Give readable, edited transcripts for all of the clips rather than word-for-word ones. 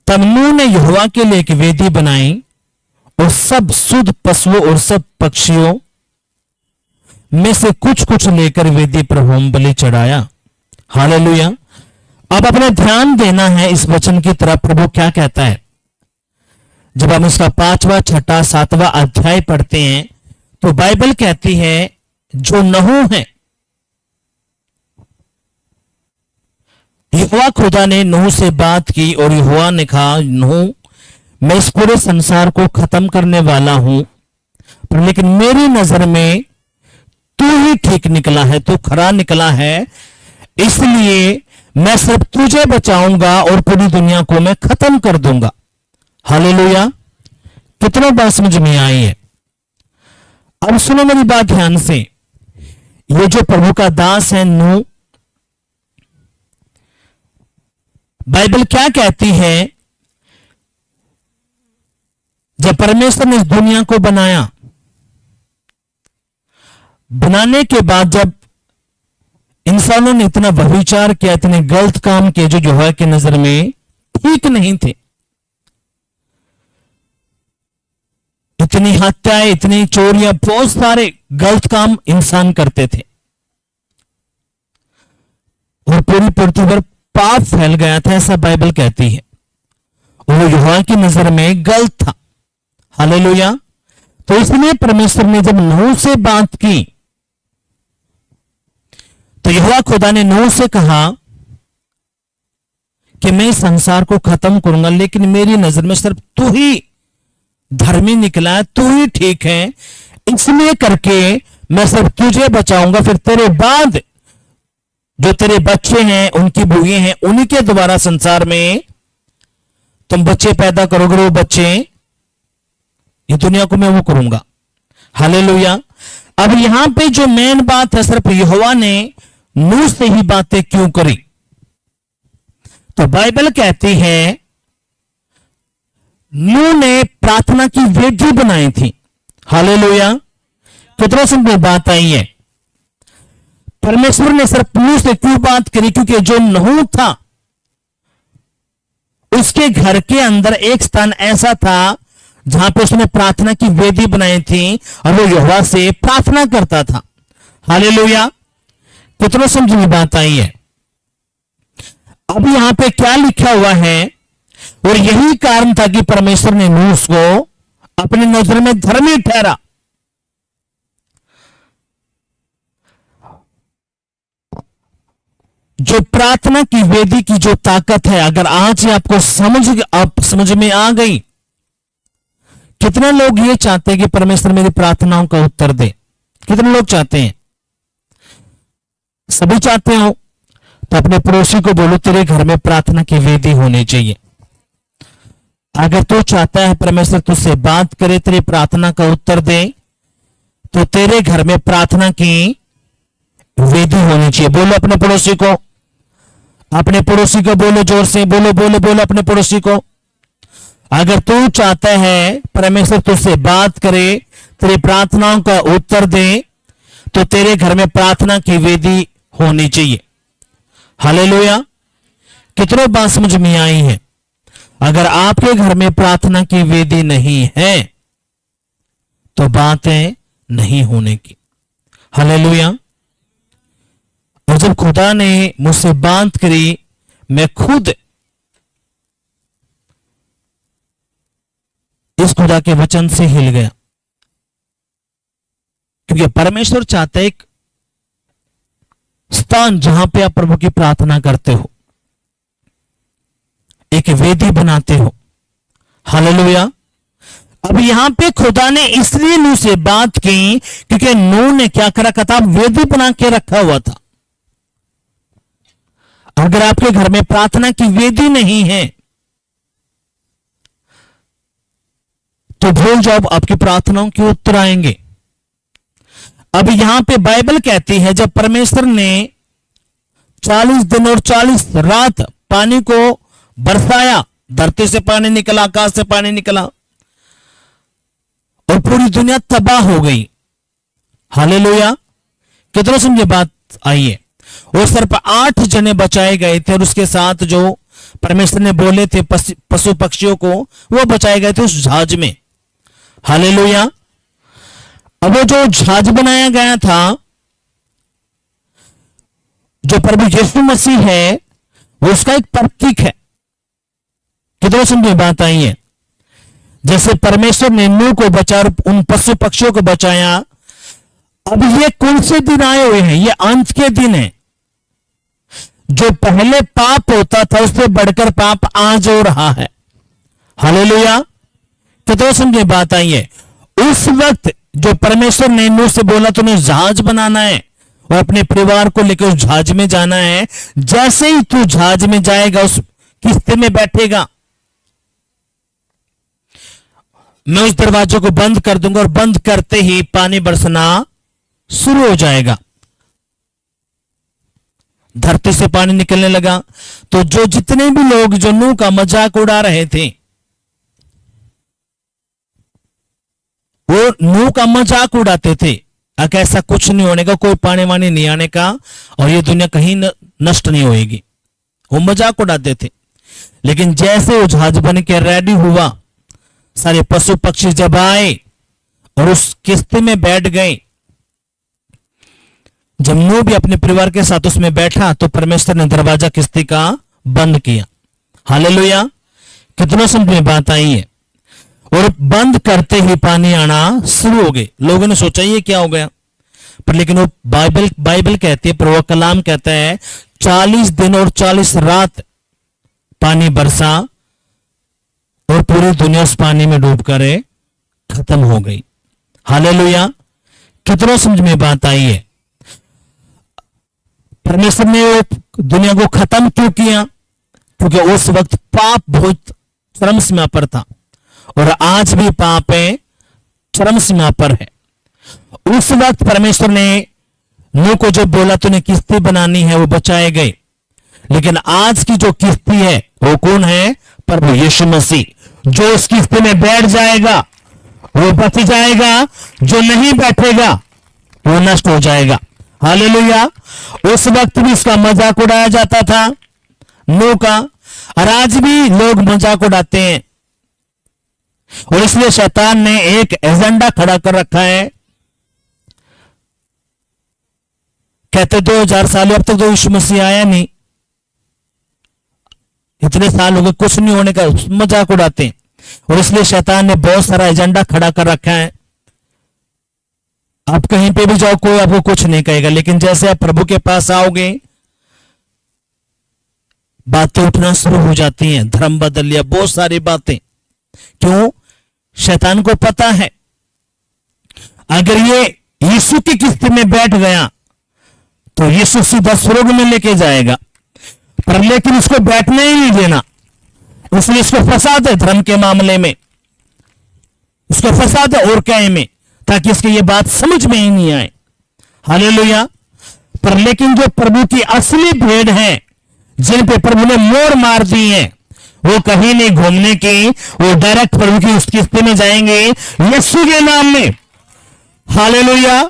तब नूह ने यहोवा के लिए एक वेदी बनाई और सब शुद्ध पशुओं और सब पक्षियों में से कुछ कुछ लेकर वेदी पर होम बलि चढ़ाया। हालेलुया। अब अपने ध्यान देना है इस वचन की तरफ। प्रभु क्या कहता है? जब हम इसका 5वां 6वां 7वां अध्याय पढ़ते हैं तो बाइबल कहती है जो नहूह है, यहोवा खुदा ने नूह से बात की और यहोवा ने कहा, नूह, मैं इस पूरे संसार को खत्म करने वाला हूं, पर लेकिन मेरी नजर में तू ही ठीक निकला है, तू खरा निकला है, इसलिए मैं सिर्फ तुझे बचाऊंगा और पूरी दुनिया को मैं खत्म कर दूंगा। हालेलुया। कितना बात समझ में आई है? अब सुनो मेरी बात ध्यान से। ये जो प्रभु का दास है नूह, बाइबल क्या कहती है? जब परमेश्वर ने इस दुनिया को बनाया, बनाने के बाद जब इंसानों ने इतना व्यभिचार किया, इतने गलत काम किए जो यहोवा की नजर में ठीक नहीं थे, इतनी हत्याएं, इतनी चोरियां, बहुत सारे गलत काम इंसान करते थे और पूरी पृथ्वी पर पाप फैल गया था, ऐसा बाइबल कहती है। वो यहोवा की नजर में गलत था। हालेलुया। तो इसलिए परमेश्वर ने जब नूह से बात की तो यहोवा खुदा ने नूह से कहा कि मैं इस संसार को खत्म करूंगा, लेकिन मेरी नजर में सिर्फ तू ही धर्मी निकला है, तू ही ठीक है, इसलिए करके मैं सिर्फ तुझे बचाऊंगा। फिर तेरे बाद जो तेरे बच्चे हैं, उनकी बुढ़ियां हैं, उन्हीं के द्वारा संसार में तुम बच्चे पैदा करोगे, वो बच्चे ये दुनिया को मैं वो करूंगा। हालेलुया। अब यहां पे जो मेन बात है, सिर्फ यहोवा ने नूह से ही बातें क्यों करी? तो बाइबल कहती है नूह ने प्रार्थना की वेदी बनाई थी। हालेलुया। कितना सुंदर बात आई है। परमेश्वर ने सिर्फ नूह से क्यों बात करी? क्योंकि जो नूह था उसके घर के अंदर एक स्थान ऐसा था जहां पे उसने प्रार्थना की वेदी बनाई थी और वो यहोवा से प्रार्थना करता था। हालेलुया। कितना समझ में बात आई है? अब यहां पे क्या लिखा हुआ है? और यही कारण था कि परमेश्वर ने नूह को अपनी नजर में धर्मी ठहरा। जो प्रार्थना की वेदी की जो ताकत है, अगर आज ही आपको समझ में आ गई, कितने लोग ये चाहते हैं कि परमेश्वर मेरी प्रार्थनाओं का उत्तर दे? कितने लोग चाहते हैं? सभी चाहते हो? तो अपने पड़ोसी को बोलो तेरे घर में प्रार्थना की वेदी होनी चाहिए। अगर तू चाहता है परमेश्वर तुझसे बात करे, तेरी प्रार्थना का उत्तर दे, तो तेरे घर में प्रार्थना की वेदी होनी चाहिए। बोलो अपने पड़ोसी को, अपने पड़ोसी को बोलो, जोर से बोलो, बोलो बोलो अपने पड़ोसी को। अगर तू चाहता है परमेश्वर तुझसे बात करे, तेरी प्रार्थनाओं का उत्तर दे, तो तेरे घर में प्रार्थना की वेदी होनी चाहिए। हालेलुया। कितनी बात समझ में आई है? अगर आपके घर में प्रार्थना की वेदी नहीं है तो बातें नहीं होने की। हालेलुया। और जब खुदा ने मुझसे बात करी, मैं खुद इस खुदा के वचन से हिल गया, क्योंकि परमेश्वर चाहते एक स्थान जहां पे आप प्रभु की प्रार्थना करते हो, एक वेदी बनाते हो। हालेलुया। अब यहां पे खुदा ने इसलिए नूह से बात की क्योंकि नूह ने क्या करा था? वेदी बना के रखा हुआ था। अगर आपके घर में प्रार्थना की वेदी नहीं है तो भूल जाओ, आपकी प्रार्थनाओं के उत्तर आएंगे। अब यहां पे बाइबल कहती है जब परमेश्वर ने 40 दिन और 40 रात पानी को बरसाया, धरती से पानी निकला, आकाश से पानी निकला और पूरी दुनिया तबाह हो गई। हालेलुया। कितने समझे बात आई है? और सिर्फ 8 जने बचाए गए थे और उसके साथ जो परमेश्वर ने बोले थे पशु पक्षियों को, वो बचाए गए थे उस जहाज में। हालेलुया। अब वो जो जहाज बनाया गया था, जो प्रभु यीशु मसीह है, वो उसका एक प्रतीक है। कितने समझ में बात आई है? जैसे परमेश्वर ने नूह को बचा और उन पशु पक्षियों को बचाया, अब ये कौन से दिन आए हुए हैं? ये अंत के दिन है। जो पहले पाप होता था उससे बढ़कर पाप आज हो रहा है। हालेलुया। कितने समझे बात आई है? उस वक्त जो परमेश्वर ने नूह से बोला तूने जहाज बनाना है और अपने परिवार को लेकर उस जहाज में जाना है, जैसे ही तू जहाज में जाएगा, उस किस्ते में बैठेगा, मैं उस दरवाजे को बंद कर दूंगा और बंद करते ही पानी बरसना शुरू हो जाएगा। धरती से पानी निकलने लगा। तो जो जितने भी लोग जो नूह का मजाक उड़ा रहे थे, वो नूह का मजाक उड़ाते थे, अगर ऐसा कुछ नहीं होने का, कोई पानी वानी नहीं आने का और ये दुनिया कहीं नष्ट नहीं होएगी, वो मजाक उड़ाते थे। लेकिन जैसे वो जहाज बन के रेडी हुआ, सारे पशु पक्षी जब आए और उस किस्ती में बैठ गए, जब नूह भी अपने परिवार के साथ उसमें बैठा, तो परमेश्वर ने दरवाजा किस्ती का बंद किया। हालेलुया। कितना समझ में बात आई है? और बंद करते ही पानी आना शुरू हो गए। लोगों ने सोचा ये क्या हो गया, पर लेकिन वो बाइबल कहती है, प्रभु कलाम कहता है 40 दिन और 40 रात पानी बरसा और पूरी दुनिया उस पानी में डूबकर खत्म हो गई। हालेलुया। कितना समझ में बात आई है? परमेश्वर ने दुनिया को खत्म क्यों किया? क्योंकि उस वक्त पाप बहुत चरम सीमा पर था और आज भी पाप चरम सीमा पर है। उस वक्त परमेश्वर ने नूह को जो बोला तूने किस्ती बनानी है, वो बचाए गए। लेकिन आज की जो किस्ती है वो कौन है? प्रभु यीशु मसीह। जो उस किस्ती में बैठ जाएगा वो बच जाएगा, जो नहीं बैठेगा वो नष्ट हो जाएगा। हालेलुया। उस वक्त भी इसका मजाक उड़ाया जाता था नूह का, और आज भी लोग मजाक उड़ाते हैं। और इसलिए शैतान ने एक एजेंडा खड़ा कर रखा है। कहते 2000 साल अब तक तो यीशु मसीह आया नहीं, इतने साल हो गए, कुछ नहीं होने का मजाक उड़ाते हैं। और इसलिए शैतान ने बहुत सारा एजेंडा खड़ा कर रखा है। आप कहीं पे भी जाओ, कोई आपको कुछ नहीं कहेगा, लेकिन जैसे आप प्रभु के पास आओगे, बातें उठना शुरू हो जाती हैं, धर्म बदल लिया, बहुत सारी बातें। क्यों? शैतान को पता है अगर ये यीशु की किस्ती में बैठ गया तो यीशु सीधा स्वर्ग में लेके जाएगा, पर लेकिन उसको बैठने ही नहीं देना। इसलिए इसको फंसा दे धर्म के मामले में, उसको फंसा दे और क्या में, ताकि इसकी ये बात समझ में ही नहीं आए। हालेलुया। पर लेकिन जो प्रभु की असली भेड़ है, जिन पे प्रभु ने मोर मार दी है, वो कहीं नहीं घूमने की, वो डायरेक्ट प्रभु की उस किस्ती में जाएंगे यीशु के नाम में। हालेलुया।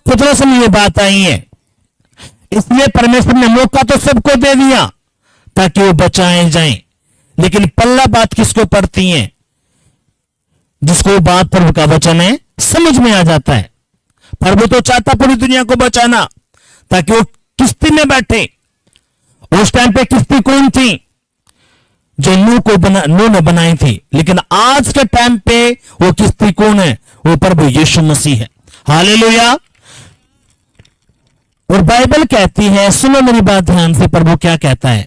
कितना समय ये बात आई है? इसलिए परमेश्वर ने मौका तो सबको दे दिया ताकि वो बचाए जाएं, लेकिन पल्ला बात किसको पड़ती है? जिसको बात प्रभु का वचन है समझ में आ जाता है। प्रभु तो चाहता पूरी दुनिया को बचाना ताकि वो किस्ती में बैठे। उस टाइम पे किस्ती कौन थी? जो नूह ने बनाई थी। लेकिन आज के टाइम पे वो किस्ती कौन है? वो प्रभु यीशु मसीह है। हालेलुया। और बाइबल कहती है, सुनो मेरी बात ध्यान से, प्रभु क्या कहता है।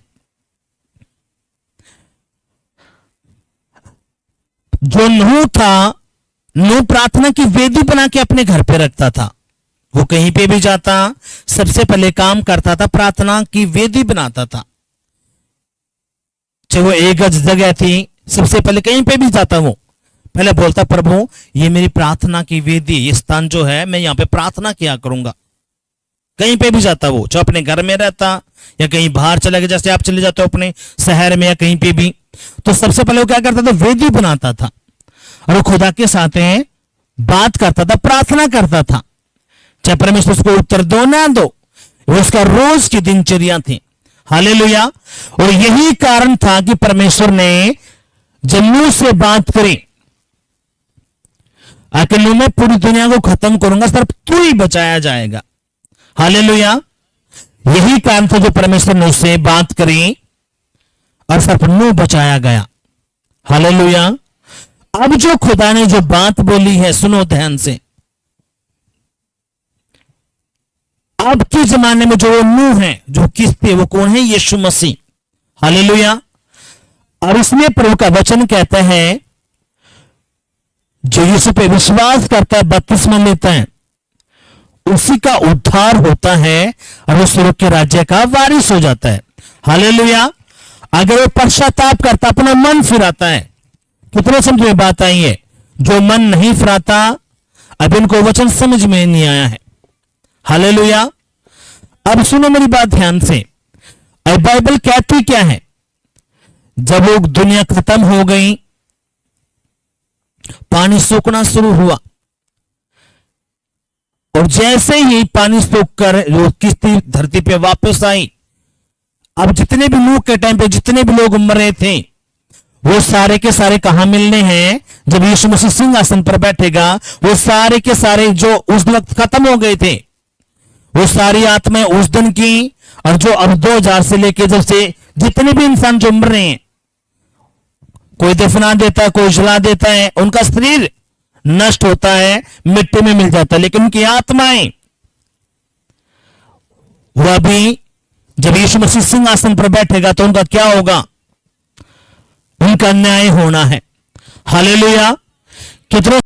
जो नूह था, नूह प्रार्थना की वेदी बना के अपने घर पे रखता था। वो कहीं पे भी जाता, सबसे पहले काम करता था, प्रार्थना की वेदी बनाता था। चाहे वो एक गज जगह थी, सबसे पहले कहीं पे भी जाता, वो पहले बोलता प्रभु ये मेरी प्रार्थना की वेदी, ये स्थान जो है मैं यहां पे प्रार्थना किया करूंगा। कहीं पे भी जाता वो, चाहे अपने घर में रहता या कहीं बाहर चले गए, जैसे आप चले जाते हो अपने शहर में या कहीं पे भी, तो सबसे पहले वो क्या करता था? वेदी बनाता था और वो खुदा के साथ बात करता था, प्रार्थना करता था। चाहे परमेश्वर उसको उत्तर दो ना दो, वो उसका रोज की दिनचर्या थी। हालेलुया। और यही कारण था कि परमेश्वर ने जब नूह से बात करी, आखिर नूह मैं पूरी दुनिया को खत्म करूंगा, सिर्फ तू ही बचाया जाएगा। हालेलुया। यही कारण था जो परमेश्वर ने उससे बात करी और सिर्फ नूह बचाया गया। हालेलुया। अब जो खुदा ने जो बात बोली है, सुनो ध्यान से। अब के जमाने में जो नूह है, जो किस्ती, वो कौन है? यीशु मसीह। हालेलुया। और इसमें प्रभु का वचन कहता है, जो यीशु पे विश्वास करता है, बपतिस्मा लेता है, उसी का उद्धार होता है और वो स्वर्ग के राज्य का वारिस हो जाता है। हालेलुया। अगर वो पश्चाताप करता, अपना मन फिराता है, कितने समझ में बात आई है? जो मन नहीं फिराता, अब इनको वचन समझ में नहीं आया है। हालेलुया। अब सुनो मेरी बात ध्यान से। अब बाइबल कहती क्या है? जब वो दुनिया खत्म हो गई, पानी सूखना शुरू हुआ, और जैसे ही पानी सूखकर जो किस्ती धरती पे वापस आई, अब जितने भी नूह के टाइम पे जितने भी लोग मरे थे, वो सारे के सारे कहां मिलने हैं? जब यीशु मसीह सिंहासन पर बैठेगा, वो सारे के सारे जो उस वक्त खत्म हो गए थे, वो सारी आत्माएं उस दिन की, और जो अब 2000 से लेके जब से जितने भी इंसान जो मर रहे हैं, कोई दफना देता है, कोई जला देता है, उनका शरीर नष्ट होता है, मिट्टी में मिल जाता है, लेकिन उनकी आत्माएं वह भी जब यीशु मसीह सिंहासन पर बैठेगा तो उनका क्या होगा? उनका न्याय होना है। हालेलुया। कितने